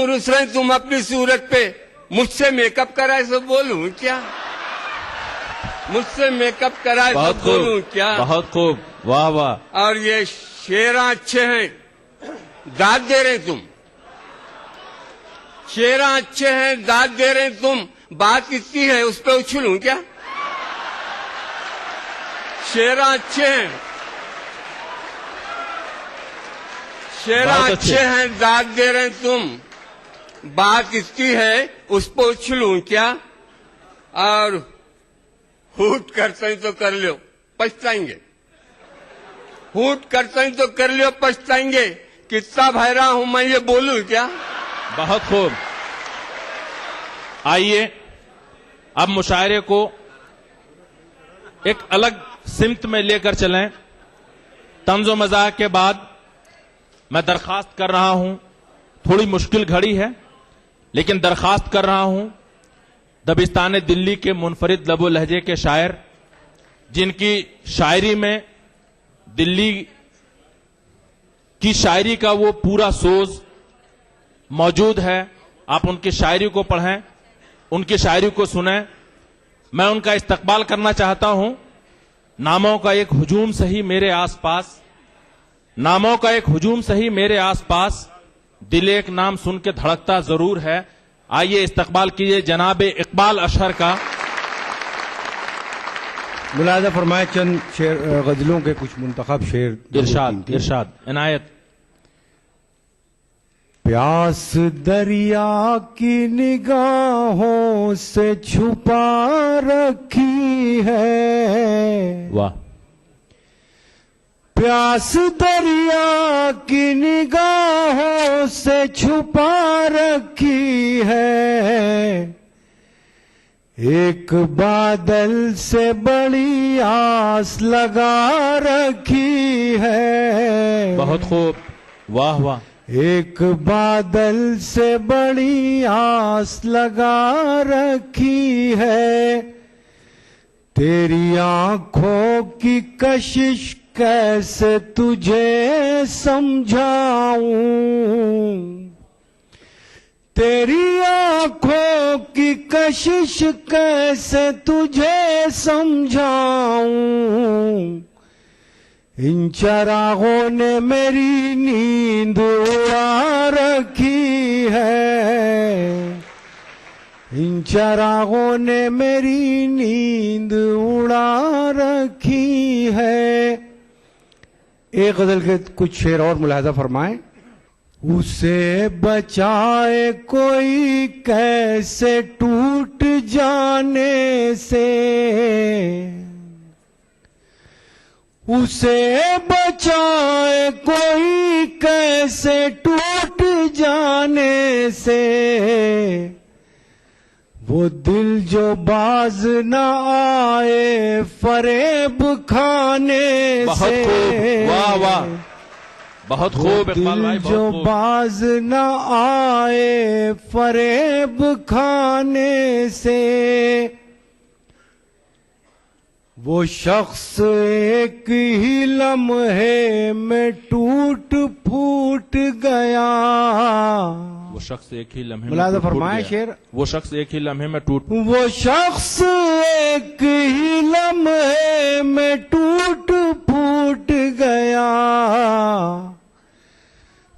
रुस रहे तुम अपनी सूरत पे, मुझसे मेकअप कराए तो बोलूं क्या? मुझसे मेकअप कराए तो बोलूं क्या? बहुत खूब, वाह वाह। और ये शेरा अच्छे हैं, दाद दे रहे तुम। शेरा अच्छे हैं, दाद दे रहे तुम। बात इतनी है उस पे उछलूं क्या? शेरा अच्छे हैं, शेरा अच्छे हैं, दाद दे रहे तुम। बात इतनी है उस पर उछलूं क्या? और हूट करते हैं तो कर लो, पछताएंगे। हूट करते हैं तो कर लो, पछताएंगे। कितना भैरा हूं मैं, ये बोलूं क्या? बहुत खूब। आइए अब मुशायरे को एक अलग सिमत में लेकर चलें। तंज़ो मज़ाक के बाद मैं दरखास्त कर रहा हूं, थोड़ी मुश्किल घड़ी है लेकिन दरखास्त कर रहा हूं, दबिस्तान दिल्ली के मुनफरिद लबो लहजे के शायर, जिनकी शायरी में दिल्ली की शायरी का वो पूरा सोज मौजूद है, आप उनकी शायरी को पढ़ें, उनकी शायरी को सुनें। मैं उनका इस्तकबाल करना चाहता हूं। नामों का एक हुजूम सही मेरे आसपास, नामों का एक हुजूम सही मेरे आसपास, दिल एक नाम सुन के धड़कता जरूर है। आइए इस्तकबाल कीजिए जनाब इकबाल अशहर का। मुलाहिज़ा फरमाए चंद शेर गजलों के कुछ मुंतखब शेर। इरशाद इरशाद इनायत। प्यास दरिया की निगाहों से छुपा रखी है, वाह। प्यास दरिया की निगाहों से छुपा रखी है, एक बादल से बड़ी आस लगा रखी है। बहुत खूब, वाह वाह। एक बादल से बड़ी आस लगा रखी है, तेरी आंखों की कशिश कैसे तुझे समझाऊं, तेरी आंखों की कशिश कैसे तुझे समझाऊं, इन चरागों ने मेरी नींद उड़ा रखी है, इन चरागों ने मेरी नींद उड़ा रखी है। एक गजल के कुछ शेर और मुलाहिज़ा फरमाएं। उसे बचाए कोई कैसे टूट जाने से, उसे बचाए कोई कैसे टूट जाने से, वो दिल जो बाज न आए फरेब खाने से। वाह वाह, बहुत खूब इकबाल भाई, जो बाज न आए फरेब खाने से, वो शख्स एक ही लम्हे में टूट फूट गया। वो शख्स एक ही लम्हे में मुलाहिज़ा फरमाए शेर। वो शख्स एक ही लम्हे में टूट, वो शख्स एक ही लम्हे में टूट फूट गया,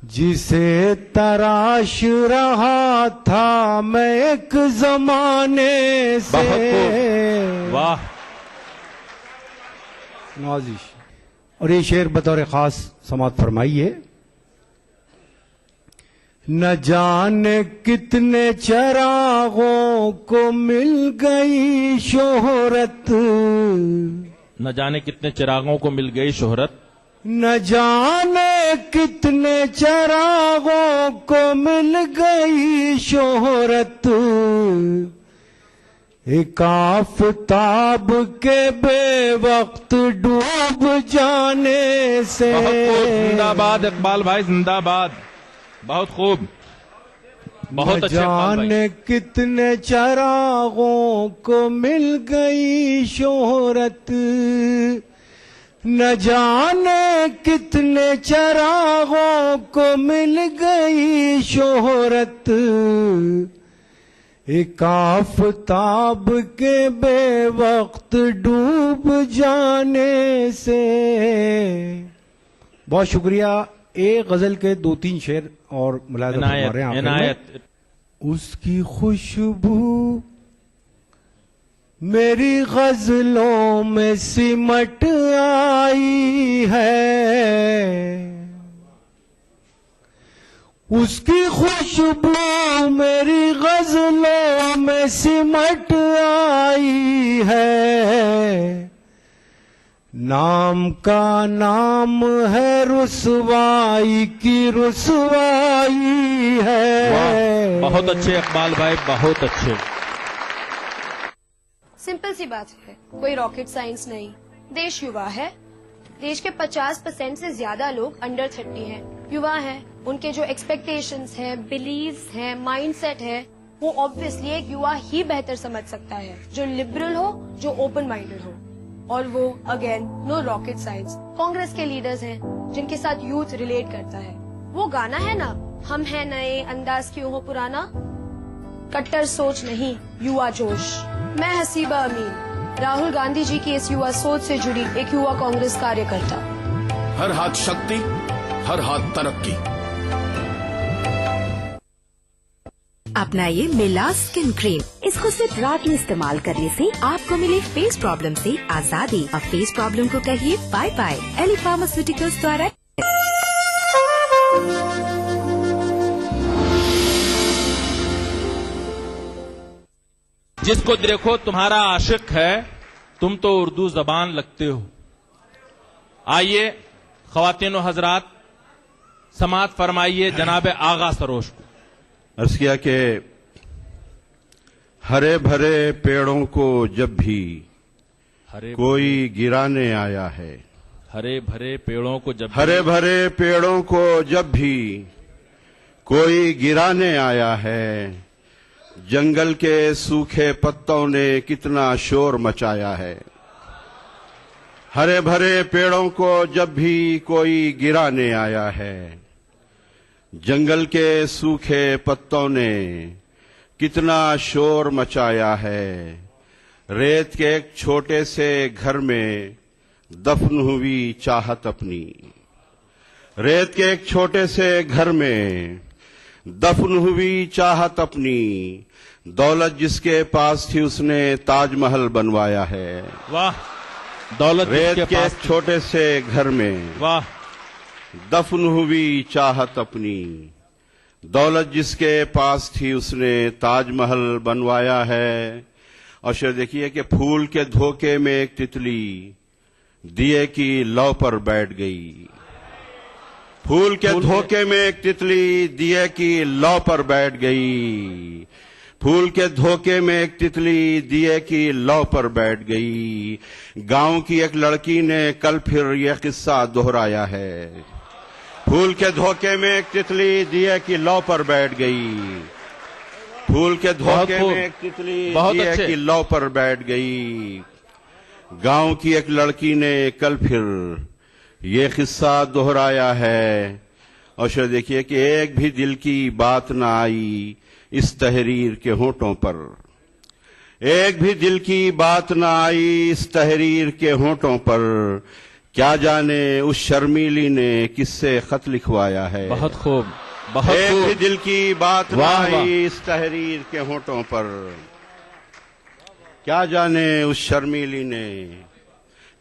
जिसे तराश रहा था मैं एक जमाने से। वाह नवाजिश। और ये शेर बतौर खास समात फरमाइए। न जाने कितने चरागों को मिल गई शोहरत, न जाने कितने चिरागों को मिल गई शोहरत, न जाने कितने चरागों को मिल गई शोहरत, एक आफताब के बेवक्त डूब जाने से। जिंदाबाद इकबाल भाई, जिंदाबाद। बहुत खूब, बहुत अच्छे इकबाल भाई। जाने कितने चरागों को मिल गई शोहरत, न जाने कितने चरागों को मिल गई शोहरत, एक आफताब के बेवक्त डूब जाने से। बहुत शुक्रिया। एक गजल के 2-3 शेर और मुलाहिजा फरमा रहे हैं आखिर में। इनायत। उसकी खुशबू मेरी गजलों में सिमट आई है, उसकी खुशबू मेरी गजलों में सिमट आई है। नाम का नाम है रुसवाई की रुसवाई है। बहुत अच्छे इकबाल भाई, बहुत अच्छे। सिंपल सी बात है, कोई रॉकेट साइंस नहीं। देश युवा है, देश के 50% से ज्यादा लोग अंडर 30 हैं, युवा हैं। उनके जो एक्सपेक्टेशंस हैं, बिलीव्स हैं, माइंडसेट है, वो ऑब्वियसली एक युवा ही बेहतर समझ सकता है, जो लिबरल हो, जो ओपन माइंडेड हो। और वो again no rocket science. Congress के लीडर्स हैं जिनके साथ यूथ रिलेट करता है। वो गाना है ना, हम हैं नए, अंदाज क्यों हो पुराना। कट्टर सोच नहीं, युवा जोश। मैं हसीबा अमीन, राहुल गांधी जी की इस युवा सोच से जुड़ी एक युवा कांग्रेस कार्यकर्ता। हर हाथ शक्ति, हर हाथ तरक्की। अपनाइए मिला स्किन क्रीम। इसको सिर्फ रात में इस्तेमाल करने से आपको मिले फेस प्रॉब्लम से आजादी। अब फेस प्रॉब्लम को कहिए बाय बाय। एली फार्मास्यूटिकल्स द्वारा। जिसको देखो तुम्हारा आशिक है, तुम तो उर्दू जबान लगते हो। आइए ख्वातीन व हजरात, समात फरमाइए जनाब आगा सरोश को। अर्ज किया कि हरे भरे पेड़ों को जब भी कोई गिराने आया है, हरे भरे पेड़ों को जब हरे भरे पेड़ों को जब भी कोई गिराने आया है, जंगल के सूखे पत्तों ने कितना शोर मचाया है। हरे भरे पेड़ों को जब भी कोई गिराने आया है, जंगल के सूखे पत्तों ने कितना शोर मचाया है। रेत के एक छोटे से घर में दफन हुई चाहत अपनी, रेत के एक छोटे से घर में दफन हुई चाहत अपनी। दौलत जिसके पास थी उसने ताजमहल बनवाया है। वाह। दौलत रेत जिसके के पास एक छोटे से घर में वाह। दफन हुई चाहत अपनी। दौलत जिसके पास थी उसने ताजमहल बनवाया है। और शेर देखिए कि फूल के धोखे में एक तितली दिए की लौ पर बैठ गई। फूल के धोखे में एक तितली दिए की लौ पर बैठ गई। फूल के धोखे में एक तितली दिए की लौ पर बैठ गई। गांव की एक लड़की ने कल फिर यह किस्सा दोहराया है। फूल के धोखे में एक तितली दिए की लौ पर बैठ गई। फूल के धोखे में एक तितली दिए की लौ पर बैठ गई। गांव की एक लड़की ने कल फिर ये किस्सा दोहराया है। और शेर देखिए कि एक भी दिल की बात ना आई इस तहरीर के होठों पर। एक भी दिल की बात ना आई इस तहरीर के होठों पर। क्या जाने उस शर्मीली ने किससे खत लिखवाया है। बहुत खूब, बहुत एक खूब। भी दिल की बात ना वाह, वाह। आई इस तहरीर के होठों पर। क्या जाने उस शर्मीली ने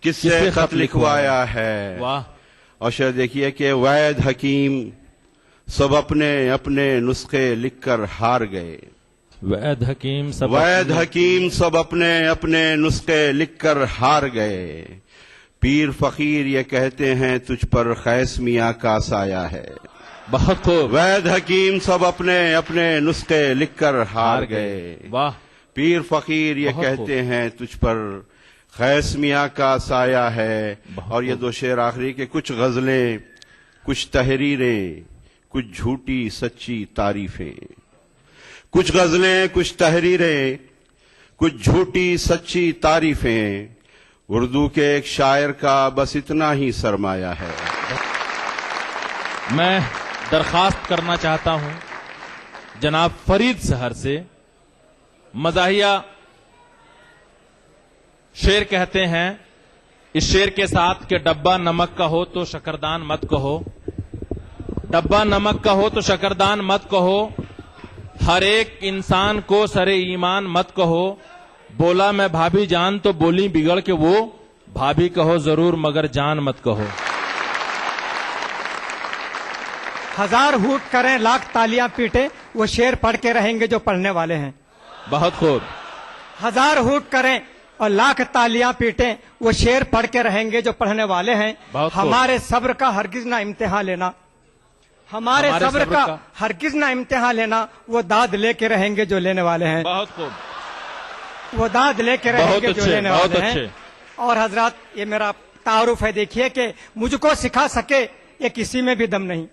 किससे खत लिखवाया है। वाह। और शायद देखिए कि वैद हकीम सब अपने अपने नुस्खे लिखकर हार गए। वैद हकीम सब वैद हकीम सब अपने अपने नुस्खे लिखकर हार गए। पीर फकीर ये कहते हैं तुझ पर खैस मियां का साया है। बहुत खूब। वैद हकीम सब अपने अपने नुस्खे लिखकर हार गए। वाह। पीर फकीर ये बहुत कहते हैं तुझ पर खैस मियां का साया है। और ये दो शेर आखिरी के कुछ गजलें, कुछ तहरीरें, कुछ झूठी सच्ची तारीफें। कुछ गजलें, कुछ तहरीरें, कुछ झूठी सच्ची तारीफें। اردو کے ایک شاعر کا بس اتنا ہی سرمایہ ہے. میں درخواست کرنا چاہتا ہوں جناب فرید سحر سے. مزاحیہ شعر کہتے ہیں اس شعر کے ساتھ کہ ڈبہ نمک کا ہو تو شکردان مت کہو، ڈبہ نمک کا ہو تو شکردان مت کہو، ہر ایک انسان کو سرے ایمان مت کہو، بولا میں بھابھی جان تو بولی بگڑ کے وہ بھابھی کہو ضرور مگر جان مت کہو. ہزار ہوٹ کریں لاکھ تالیاں پیٹیں وہ شعر پڑھ کے رہیں گے جو پڑھنے والے ہیں. بہت خوب. ہزار ہوٹ کریں اور لاکھ تالیاں پیٹیں وہ شعر پڑھ کے رہیں گے جو پڑھنے والے ہیں. بہت خوب. ہمارے صبر کا ہرگز نہ امتحان لینا، ہمارے صبر کا ہرگز نہ امتحان لینا، وہ داد لے کے رہیں گے جو لینے والے ہیں. بہت خوب. وہ داد لے کے رہیں بہت گے جو اچھے، لینے بہت والے اچھے. ہیں. اور حضرات یہ میرا تعارف ہے، دیکھیے کہ مجھ کو سکھا سکے یہ کسی میں بھی دم نہیں،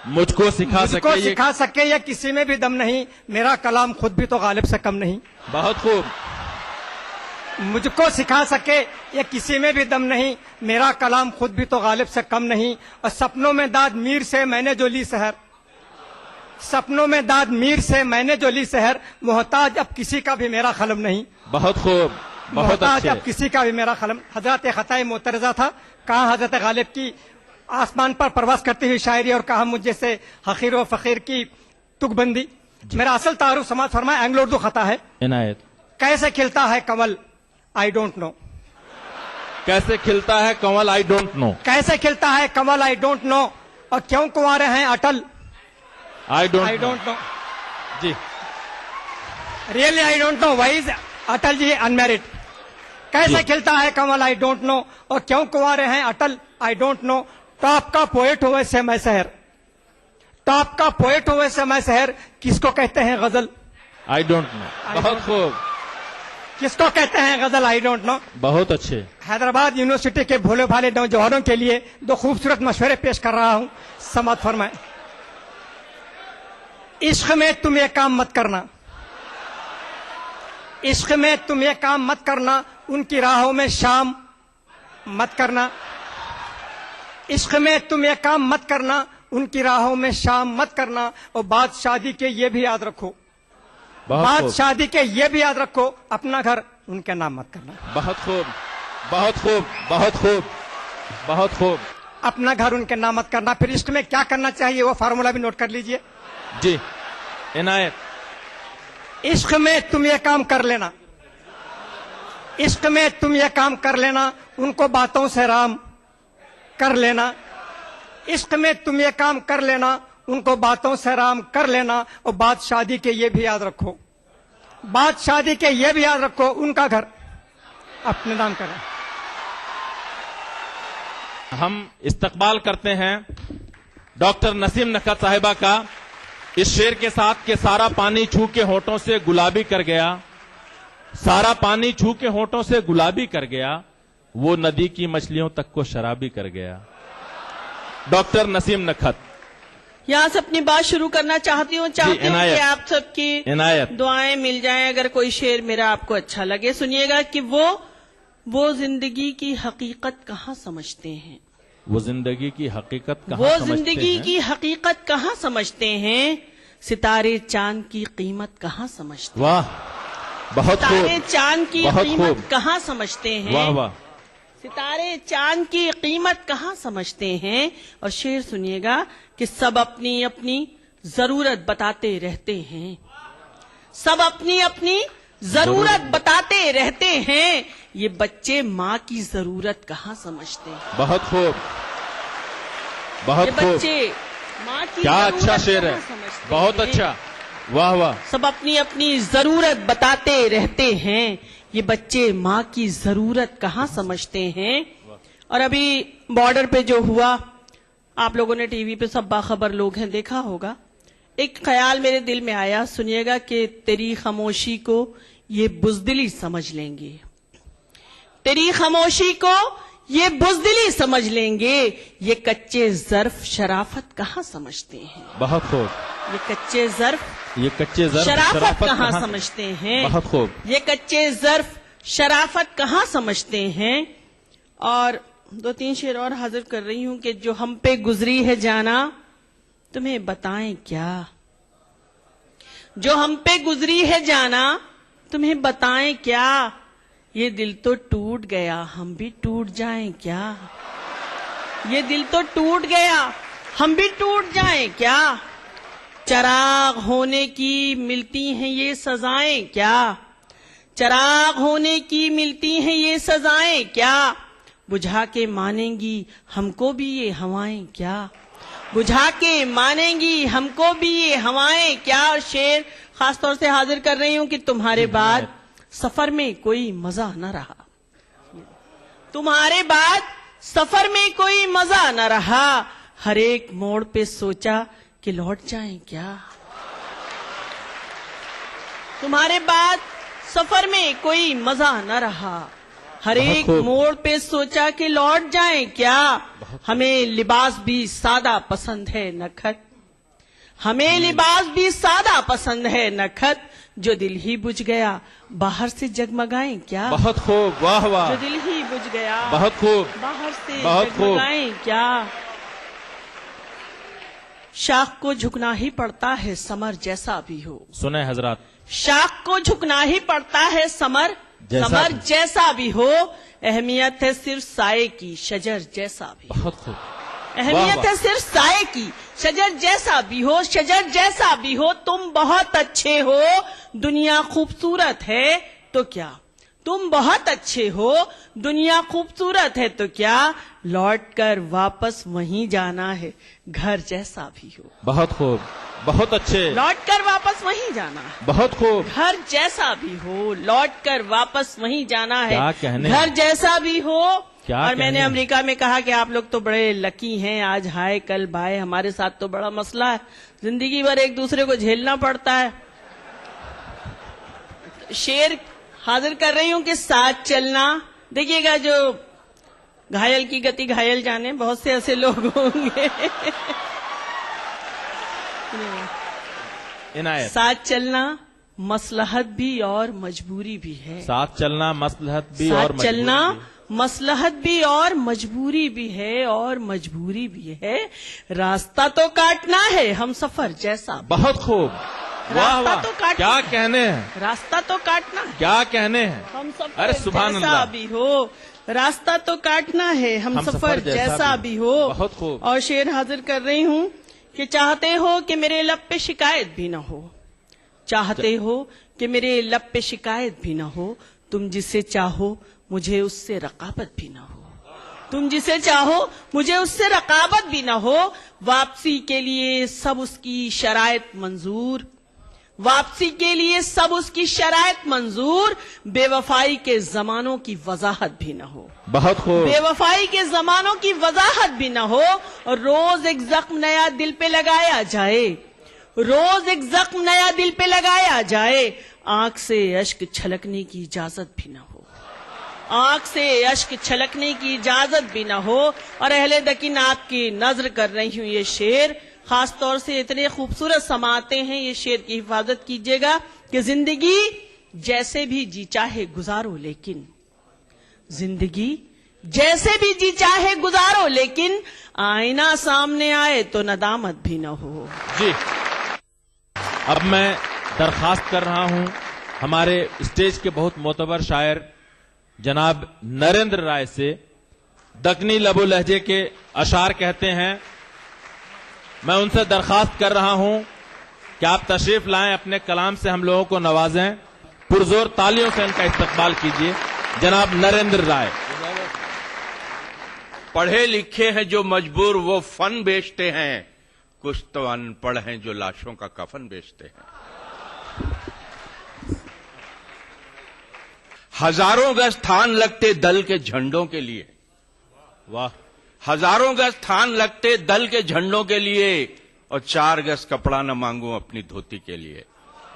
مجھ کو سکھا مجھ کو سکے یہ. سکھا سکے یہ کسی میں بھی دم نہیں، میرا کلام خود بھی تو غالب سے کم نہیں. بہت خوب. مجھ کو سکھا سکے یہ کسی میں بھی دم نہیں، میرا کلام خود بھی تو غالب سے کم نہیں. اور سپنوں میں داد میر سے میں نے جو لی سحر، سپنوں میں داد میر سے میں نے جو لی سحر، محتاج اب کسی کا بھی میرا قلم نہیں. بہت خوب. بہت محتاج اچھے. اب کسی کا بھی میرا قلم. حضرت خطائے معترضہ تھا، کہا حضرت غالب کی آسمان پر پرواز کرتی ہوئی شاعری اور کہا مجھ جیسے حقیر و فقیر کی تک بندی. میرا اصل تعارف سماعت فرمائے، اینگلو اردو خطا ہے. عنایت. کیسے کھلتا ہے کنول آئی ڈونٹ نو، کیسے کھلتا ہے کنول آئی ڈونٹ نو، کیسے کھلتا ہے کنول آئی ڈونٹ نو، اور کیوں کنوارے ہیں Atal I I don't don't know. جی. Really I don't know why is Atal ji unmarried. کیسے کھلتا ہے کنول آئی ڈونٹ نو، اور کیوں کنوارے ہیں Atal I don't know. Top کا پوئٹ ہوئے سے میں سحر، ٹاپ کا پوئٹ ہوئے سے میں سحر، کس کو کہتے ہیں غزل آئی ڈونٹ نو. بہت خوب. کس کو کہتے ہیں غزل آئی ڈونٹ نو. بہت اچھے. حیدرآباد یونیورسٹی کے بھولے بھالے نوجوانوں کے لیے دو خوبصورت مشورے پیش کر رہا ہوں، سماعت فرمائیں. عشق میں تم یہ کام مت کرنا، عشق میں تم یہ کام مت کرنا، ان کی راہوں میں شام مت کرنا. عشق میں تم یہ کام مت کرنا، ان کی راہوں میں شام مت کرنا. اور بات شادی کے یہ بھی یاد رکھو، بہت بات خوب. شادی کے یہ بھی یاد رکھو، اپنا گھر ان کے نام مت کرنا. بہت خوب. بہت خوب. بہت خوب. بہت خوب. اپنا گھر ان کے نام مت کرنا. پھر عشق میں کیا کرنا چاہیے وہ فارمولا بھی نوٹ کر لیجئے. جی. عنایت. عشق میں تم یہ کام کر لینا، عشق میں تم یہ کام کر لینا، ان کو باتوں سے رام کر لینا. عشق میں تم یہ کام کر لینا، ان کو باتوں سے رام کر لینا. اور بات شادی کے یہ بھی یاد رکھو، بات شادی کے یہ بھی یاد رکھو، ان کا گھر اپنے نام کریں. ہم استقبال کرتے ہیں ڈاکٹر نسیم نکھت صاحبہ کا اس شعر کے ساتھ کہ سارا پانی چھو کے ہونٹوں سے گلابی کر گیا، سارا پانی چھو کے ہونٹوں سے گلابی کر گیا، وہ ندی کی مچھلیوں تک کو شرابی کر گیا. ڈاکٹر نسیم نکھت. یہاں سے اپنی بات شروع کرنا چاہتی ہوں عنایت. کہ آپ سب کی عنایت. دعائیں مل جائیں. اگر کوئی شعر میرا آپ کو اچھا لگے سنیے گا کہ وہ زندگی کی حقیقت کہاں سمجھتے ہیں، وہ زندگی کی حقیقت کہاں وہ سمجھتے زندگی ہیں؟ کی حقیقت کہاں سمجھتے ہیں، ستارے چاند کی قیمت کہاں سمجھتے ہیں، واہ. بہت خوب. ستارے چاند کی بہت قیمت خوب. کہاں سمجھتے ہیں، واہ واہ. ستارے چاند کی قیمت کہاں سمجھتے ہیں. اور شعر سنیے گا کہ سب اپنی اپنی ضرورت بتاتے رہتے ہیں، سب اپنی اپنی ضرورت بتاتے رہتے ہیں، یہ بچے ماں کی ضرورت کہاں سمجھتے ہیں. بہت خوب. بہت یہ خوب. بچے ماں کی کیا ضرورت اچھا شعر ہے. کہاں سمجھتے بہت ہیں. اچھا. واہ واہ. سب اپنی اپنی ضرورت بتاتے رہتے ہیں، یہ بچے ماں کی ضرورت کہاں سمجھتے ہیں. اور ابھی بارڈر پہ جو ہوا آپ لوگوں نے ٹی وی پہ سب باخبر لوگ ہیں دیکھا ہوگا. ایک خیال میرے دل میں آیا، سنیے گا کہ تیری خاموشی کو یہ بزدلی سمجھ لیں گے، تیری خاموشی کو یہ بزدلی سمجھ لیں گے، یہ کچے ظرف شرافت کہاں سمجھتے ہیں. بہت خوب. یہ کچے ظرف یہ کچے ظرف شرافت کہاں سمجھتے ہیں. بہت خوب. یہ کچے ظرف शराफत कहाँ समझते हैं। और 2-3 शेर और हाजिर कर रही हूं कि जो हम पे गुजरी है जाना तुम्हें बताएं क्या, जो हम पे गुजरी है जाना तुम्हें बताएं क्या, ये दिल तो टूट गया हम भी टूट जाएं क्या, ये दिल तो टूट गया हम भी टूट जाएं क्या, चराग होने की मिलती हैं ये सजाएं क्या, चराग होने की मिलती हैं ये सजाएं क्या, बुझा के मानेंगी हमको भी ये हवाएं क्या, बुझा के मानेंगी हमको भी ये हवाएं क्या। और शेर खास तौर से हाजिर कर रही हूं कि तुम्हारे बाद सफर में कोई मजा न रहा, तुम्हारे बाद सफर में कोई मजा न रहा, हर एक मोड़ पे सोचा कि लौट जाएं क्या, तुम्हारे बाद सफर में कोई मजा न रहा, हर एक मोड़ पे सोचा कि लौट जाएं क्या, हमें लिबास भी सादा पसंद है नखत, हमें लिबास भी सादा पसंद है नखत, जो दिल ही बुझ गया बाहर से जगमगाएं क्या, बहुत खूब, वाह वाह, जो दिल ही बुझ गया बहुत खूब, बाहर से बहुत खूब। जगमगाएं क्या। शाख को झुकना ही पड़ता है समर जैसा भी हो, सुने हजरात, शाख को झुकना ही पड़ता है समर जैसा भी हो, अहमियत है सिर्फ साए की शजर जैसा भी, बहुत खूब, अहमियत है सिर्फ साए की शजर जैसा भी हो, शजर जैसा भी हो, तुम बहुत अच्छे हो दुनिया खूबसूरत है तो क्या, तुम बहुत अच्छे हो दुनिया खूबसूरत है तो क्या, लौट कर वापस वहीं जाना है घर जैसा भी हो, बहुत खूब, बहुत अच्छे, लौट कर वापस वहीं जाना है बहुत खूब, घर जैसा भी हो, लौट कर वापस वहीं जाना है क्या कहने, घर जैसा भी हो। क्या और मैंने कहने? अमेरिका में कहा कि आप लोग तो बड़े लकी हैं, आज हाय कल बाय, हमारे साथ तो बड़ा मसला है, जिंदगी भर एक दूसरे को झेलना पड़ता है। शेर हाजिर कर रही हूं कि साथ चलना, देखिएगा जो घायल की गति घायल जाने, बहुत से ऐसे लोग होंगे इनायत, साथ चलना मसलहत भी और मजबूरी भी है, साथ चलना मसलहत भी साथ और मजबूरी चलना भी। मसलहत भी और मजबूरी भी है और मजबूरी भी है, रास्ता तो काटना है हम सफर जैसा भी, बहुत खूब, वाह रास्ता वाह, तो काटना क्या है। कहने हैं, रास्ता तो काटना है क्या कहने हैं, हम सफर अरे सुभान जैसा अल्लाह, भी हो, रास्ता तो काटना है हम सफर जैसा भी हो। बहुत खूब। और शेर हाजिर कर रही हूं कि चाहते हो कि मेरे लब पे शिकायत भी न हो, चाहते हो कि मेरे लब पे शिकायत भी न हो, तुम जिसे चाहो मुझे उससे रकाबत भी न हो, तुम जिसे चाहो मुझे उससे रकाबत भी न हो, वापसी के लिए सब उसकी शराइत मंजूर, वापसी के लिए सब उसकी शराइत मंजूर, बेवफाई के जमानों की वजाहत भी न हो, बहुत खूब, बेवफाई के जमानों की वजाहत भी न हो, और रोज एक जख्म नया दिल पे लगाया जाए, रोज एक जख्म नया दिल पे लगाया जाए, आंख से अश्क छलकने की इजाजत भी न हो, आंख से अश्क छलकने की इजाजत भी न हो। और अहले दकीन आपकी नजर कर रही हूं ये शेर, खास तौर से इतने खूबसूरत समाते हैं, ये शेर की हिफाजत कीजिएगा कि जिंदगी जैसे भी जी चाहे गुजारो, लेकिन जिंदगी जैसे भी जी चाहे गुजारो, लेकिन आईना सामने आए तो नदामत भी न हो। जी। अब मैं दरखास्त कर रहा हूं हमारे स्टेज के बहुत मोतबर शायर जनाब नरेंद्र राय से, दक्कनी लबो लहजे के अशार कहते हैं, मैं उनसे दरखास्त कर रहा हूं कि आप तशरीफ लाएं, अपने कलाम से हम लोगों को नवाजें, पुरजोर तालियों से इनका इस्तकबाल कीजिए। जनाब नरेंद्र राय। पढ़े लिखे हैं जो मजबूर वो फन बेचते हैं, कुछ तो अनपढ़ हैं जो लाशों का कफन बेचते हैं। हजारों गज स्थान लगते दल के झंडों के लिए, वाह, हजारों गज स्थान लगते दल के झंडों के लिए, और 4 गज कपड़ा न मांगू अपनी धोती के लिए।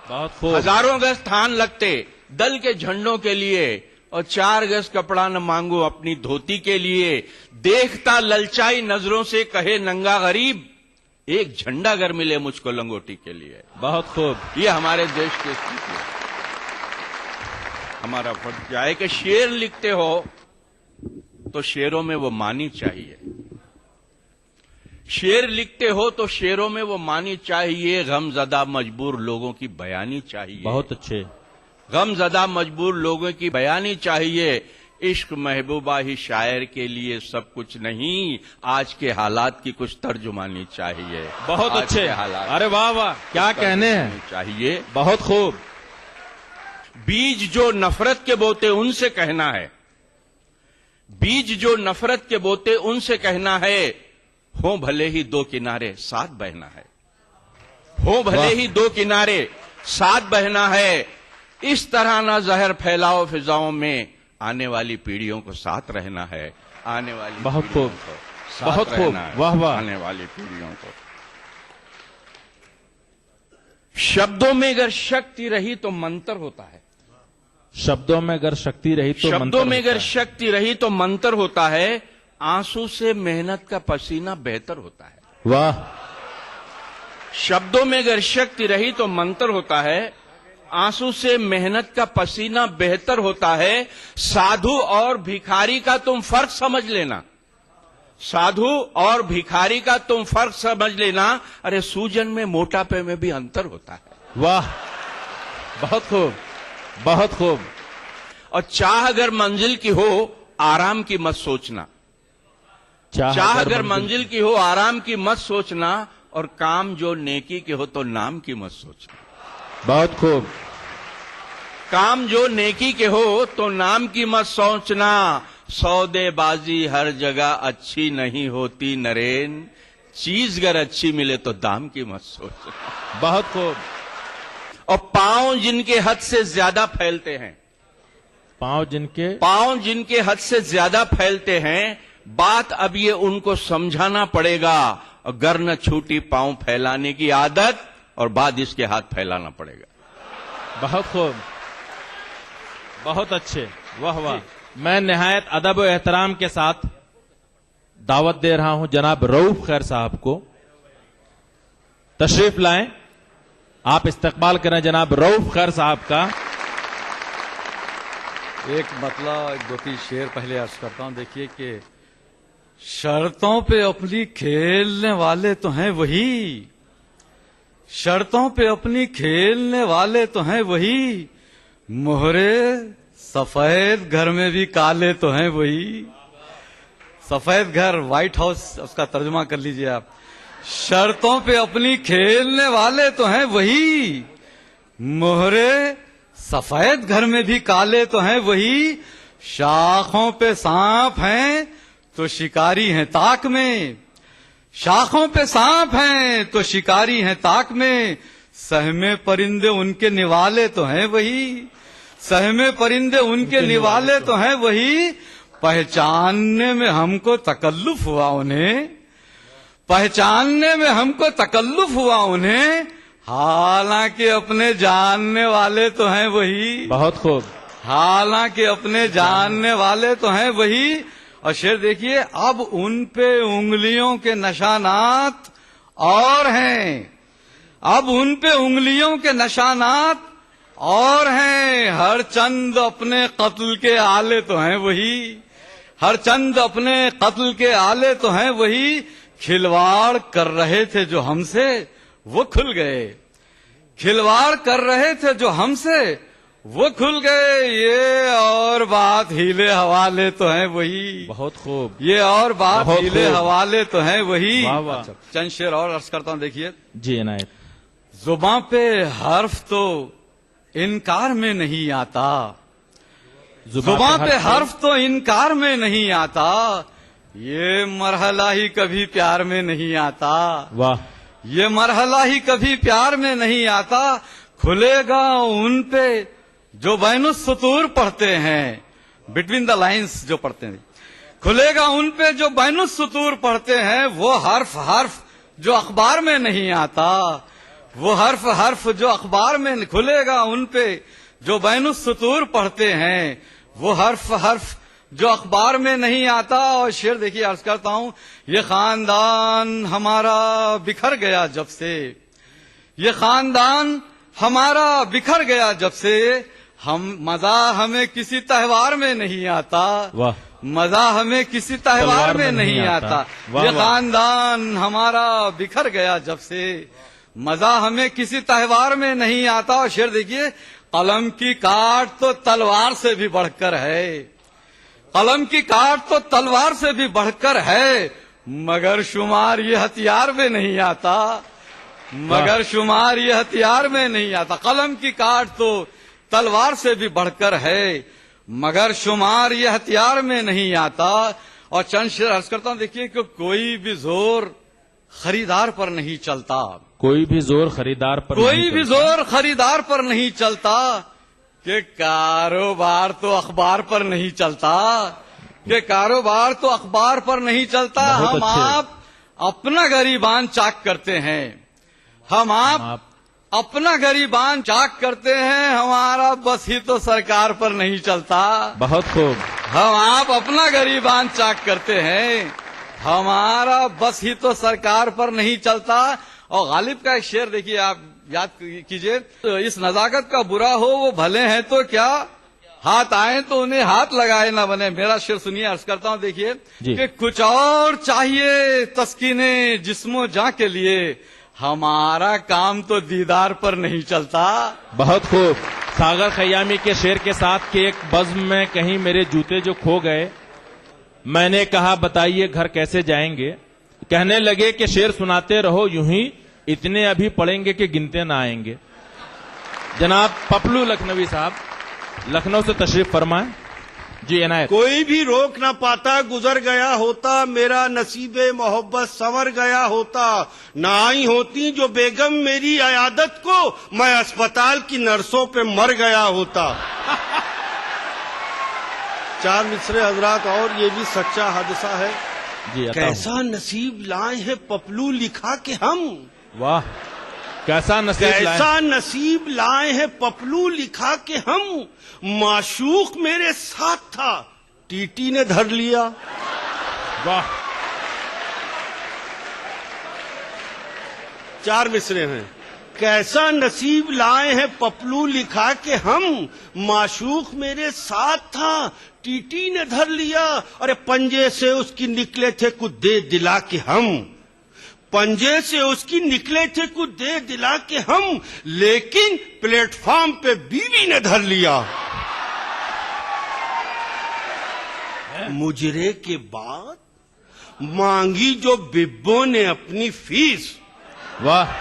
बहुत खूब। हजारों गज स्थान लगते दल के झंडों के लिए, और 4 गज कपड़ा न मांगू अपनी धोती के लिए। देखता ललचाई नजरों से कहे नंगा गरीब, एक झंडा अगर मिले मुझको लंगोटी के लिए। बहुत खूब। ये हमारे देश की स्थिति है। हमारा फर्ज जाए कि शेर लिखते हो तो शेरों में वो मानी चाहिए, शेर लिखते हो तो शेरों में वो मानी चाहिए, गमजदा मजबूर लोगों की बयानी चाहिए, बहुत अच्छे। गमजदा मजबूर लोगों की बयानी चाहिए। इश्क महबूबा ही शायर के लिए सब कुछ नहीं, आज के हालात की कुछ तर्जुमानी चाहिए। बहुत आज अच्छे। के हालात अरे वाह वाह, क्या कहने हैं, चाहिए। बहुत खूब। बीज जो नफरत के बोते उनसे कहना है, बीज जो नफरत के बोते उनसे कहना है, हो भले ही दो किनारे साथ बहना है, हो भले ही दो किनारे साथ बहना है। इस तरह ना जहर फैलाओ फिजाओं में, आने वाली पीढ़ियों को साथ रहना है, आने वाली बहुत पीढ़ियों खूब, को साथ बहुत खूब, रहना है, वाह वाह। आने वाली पीढ़ियों को। शब्दों में अगर शक्ति रही तो मंत्र होता है, शब्दों में अगर शक्ति रही तो शब्दों मंत्र में होता अगर है। शक्ति रही तो मंत्र होता है, आंसू से मेहनत का पसीना बेहतर होता है। वाह, शब्दों में अगर शक्ति रही तो मंत्र होता है, आंसू से मेहनत का पसीना बेहतर होता है। साधु और भिखारी का तुम फर्क समझ लेना, साधु और भिखारी का तुम फर्क समझ लेना। अरे सूजन में मोटापे में भी अंतर होता है। वाह, बहुत खूब, बहुत खूब। और चाह अगर मंजिल की हो, आराम की मत सोचना, चाह अगर मंजिल की हो, आराम की मत सोचना। और काम जो नेकी के हो तो नाम की मत सोचना, बहुत खूब। काम जो नेकी के हो तो नाम की मत सोचना। सौदेबाजी हर जगह अच्छी नहीं होती नरेन, चीज अगर अच्छी मिले तो दाम की मत सोचना। बहुत खूब। और पांव जिनके हद से ज्यादा फैलते हैं, पांव जिनके हद से ज्यादा फैलते हैं, बात अब ये उनको समझाना पड़ेगा। अगर न छूटी पांव फैलाने की आदत, और बाद इसके हाथ फैलाना पड़ेगा। बहुत खूब, बहुत अच्छे, वाह वाह। मैं निहायत अदब और एहतराम के साथ दावत दे रहा हूं जनाब रऊफ खैर साहब को, तशरीफ लाएं। आप इस्तकबाल करें जनाब रऊफ खैर साहब का। एक मतलब 2-3 शेर पहले अर्ज करता हूं। देखिए कि शर्तों पे अपनी खेलने वाले तो हैं वही, शर्तों पे अपनी खेलने वाले तो हैं वही, मोहरे सफेद घर में भी काले तो हैं वही। सफेद घर, व्हाइट हाउस, उसका तर्जुमा कर लीजिए आप। शर्तों पे अपनी खेलने वाले तो हैं वही, मोहरे सफेद घर में भी काले तो हैं वही। शाखों पे सांप हैं तो शिकारी हैं ताक में, शाखों पे सांप हैं तो शिकारी हैं ताक में। सहमे परिंदे उनके निवाले तो हैं वही, सहमे परिंदे उनके निवाले तो हैं वही। पहचानने में हमको तकल्लुफ हुआ उन्हें, पहचानने में हमको तकल्लुफ हुआ उन्हें, हालांकि अपने जानने वाले तो हैं वही। बहुत खूब। हालांकि अपने जानने वाले तो हैं वही। और शेर देखिए, अब उन पे उंगलियों के निशानात और हैं, अब उन पे उंगलियों के निशानात और हैं। हर चंद अपने कत्ल के आले तो हैं वही, हर चंद अपने कत्ल के आले तो हैं वही। खिलवाड़ कर रहे थे जो हमसे वो खुल गए, खिलवाड़ कर रहे थे जो हमसे वो खुल गए। ये और बात हीले हवाले तो हैं वही, बहुत खूब। ये और बात बहुत हीले खूब। हवाले तो हैं वही। वाह वाह। चंद शेर और अर्ज करता हूं। देखिए, जी इनायत। जुबां पे हर्फ तो इनकार में नहीं आता, जुबां पे हर्फ तो इनकार में नहीं आता। ये मरहला ही कभी प्यार में नहीं आता, वाह। ये मरहला ही कभी प्यार में नहीं आता। खुलेगा उन पे जो बैनुस सुतूर पढ़ते हैं, बिटवीन द लाइंस जो पढ़ते हैं, खुलेगा उन पे जो बैनुस सुतूर पढ़ते हैं। वो हर्फ हर्फ जो अखबार में नहीं आता, वो हर्फ हर्फ जो अखबार में, खुलेगा उन पे जो बैनुस सुतूर पढ़ते हैं। वो हर्फ हर्फ जो अखबार में नहीं आता। और शेर देखिए, अर्ज करता हूं। ये खानदान हमारा बिखर गया जब से, ये खानदान हमारा बिखर गया जब से। مزہ ہمیں کسی تہوار میں نہیں آتا. واہ. مزہ ہمیں کسی تہوار میں نہیں آتا. واہ یہ واہ. خاندان ہمارا بکھر گیا جب سے. مزہ ہمیں کسی تہوار میں نہیں آتا. اور شعر دیکھیے, قلم کی کاٹ تو تلوار سے بھی بڑھ کر ہے. قلم کی کاٹ تو تلوار سے بھی بڑھ کر ہے, مگر شمار یہ ہتھیار میں نہیں آتا. مگر شمار یہ ہتھیار میں نہیں آتا. قلم کی کاٹ تو تلوار سے بھی بڑھ کر ہے, مگر شمار یہ ہتھیار میں نہیں آتا. اور چند شعر عرض کرتا ہوں. دیکھیے کہ کوئی بھی زور خریدار پر نہیں چلتا. کوئی بھی زور خریدار پر کوئی نہیں بھی چلتا. زور خریدار پر نہیں چلتا. کہ کاروبار تو اخبار پر نہیں چلتا. کہ کاروبار تو اخبار پر نہیں چلتا. بہت ہم اچھے. آپ اپنا گریبان چاک کرتے ہیں. ہم آپ اپنا گریبان چاک کرتے ہیں. ہمارا بس ہی تو سرکار پر نہیں چلتا. بہت خوب. ہم آپ اپنا گریبان چاک کرتے ہیں. ہمارا بس ہی تو سرکار پر نہیں چلتا. اور غالب کا ایک شعر دیکھیے, آپ یاد کیجئے. اس نزاکت کا برا ہو وہ بھلے ہیں تو کیا, ہاتھ آئیں تو انہیں ہاتھ لگائے نہ بنے. میرا شعر سنیے, عرض کرتا ہوں. دیکھیے جی. کہ کچھ اور چاہیے تسکینے جسم و جاں کے لیے, ہمارا کام تو دیدار پر نہیں چلتا. بہت خوب. ساگر خیامی کے شعر کے ساتھ کہ ایک بزم میں کہیں میرے جوتے جو کھو گئے, میں نے کہا بتائیے گھر کیسے جائیں گے. کہنے لگے کہ شعر سناتے رہو یوں ہی, اتنے ابھی پڑیں گے کہ گنتے نہ آئیں گے. جناب پپلو لکھنوی صاحب لکھنؤ سے تشریف فرمائیں. جی عنایت. کوئی بھی روک نہ پاتا گزر گیا ہوتا, میرا نصیب محبت سنور گیا ہوتا. نہ آئی ہوتی جو بیگم میری عیادت کو, میں اسپتال کی نرسوں پہ مر گیا ہوتا. 4 مصرے حضرات, اور یہ بھی سچا حادثہ ہے. جی کیسا نصیب لائے ہیں پپلو لکھا کہ ہم. واہ. کیسا نصیب لائے. کیسا نصیب لائے ہیں پپلو لکھا کہ ہم, معشوق میرے ساتھ تھا ٹی ٹی نے دھر لیا. واہ. 4 مصرے ہیں. کیسا نصیب لائے ہیں پپلو لکھا کہ ہم, معشوق میرے ساتھ تھا ٹی ٹی نے دھر لیا. ارے پنجے سے اس کی نکلے تھے کچھ دے دلا کے ہم. پنجے سے اس کی نکلے تھے کچھ دے دلا کے ہم, لیکن پلیٹ فارم پہ بیوی نے دھر لیا. مجرے کے بعد مانگی جو ببوں نے اپنی فیس. واہ.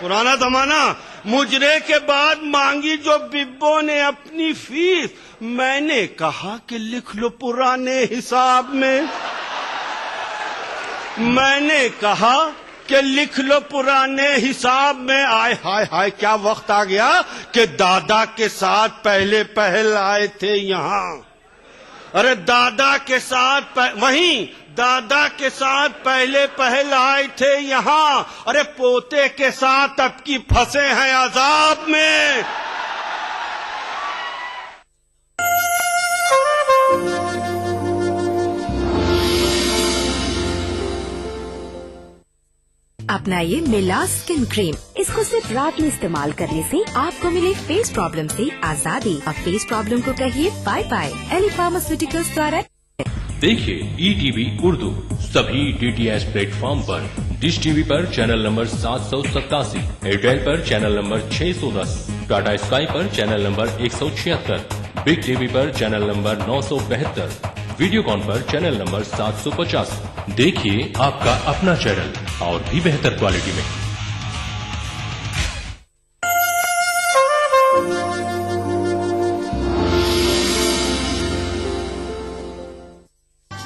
پرانا زمانہ. مجرے کے بعد مانگی جو ببوں نے اپنی فیس, میں نے کہا کہ لکھ لو پرانے حساب میں. میں نے کہا کہ لکھ لو پرانے حساب میں. آئے ہائے ہائے کیا وقت آ گیا کہ دادا کے ساتھ پہلے پہل آئے تھے یہاں. ارے دادا کے ساتھ وہیں دادا کے ساتھ پہلے پہل آئے تھے یہاں. ارے پوتے کے ساتھ اب کی پھنسے ہیں عذاب میں. اپنائیے میلاز اسکن کریم. اس کو صرف رات میں استعمال کرنے سے آپ کو ملے فیس پرابلم سے آزادی. اب فیس پرابلم کو کہیے بائے بائے. ایلی فارماسیوٹیکلز دوارا. دیکھیے ای ٹی وی اردو سبھی ڈی ٹی ایچ پلیٹ فارم پر. ڈش ٹی وی پر چینل نمبر 787, ایئرٹیل پر چینل نمبر 610, ٹاٹا اسکائی پر چینل نمبر 176, بگ ٹی وی پر چینل نمبر 972, ویڈیو کان پر چینل نمبر 750. دیکھیے آپ کا اپنا چینل اور بھی بہتر کوالٹی میں.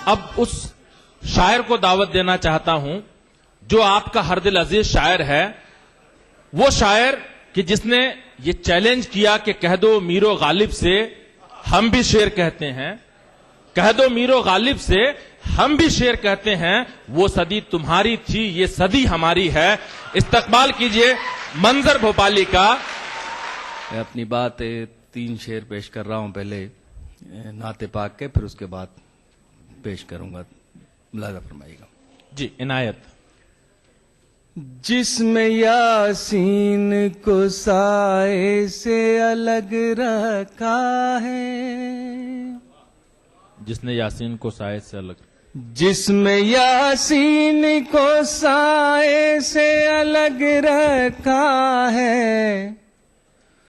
اب اس شاعر کو دعوت دینا چاہتا ہوں جو آپ کا ہر دل عزیز شاعر ہے. وہ شاعر کہ جس نے یہ چیلنج کیا کہ کہہ دو میرو غالب سے ہم بھی شعر کہتے ہیں. کہہ دو میرو غالب سے ہم بھی شعر کہتے ہیں. وہ صدی تمہاری تھی یہ صدی ہماری ہے. استقبال کیجئے منظر بھوپالی کا. میں اپنی بات 3 شعر پیش کر رہا ہوں. پہلے نعت پاک کے, پھر اس کے بعد پیش کروں گا. ملاحظہ فرمائیے گا. جی عنایت. جس میں یاسین کو سائے سے الگ رکھا ہے، جس نے یاسین کو سائے سے الگ، جس میں یاسین کو سائے سے الگ رکھا ہے،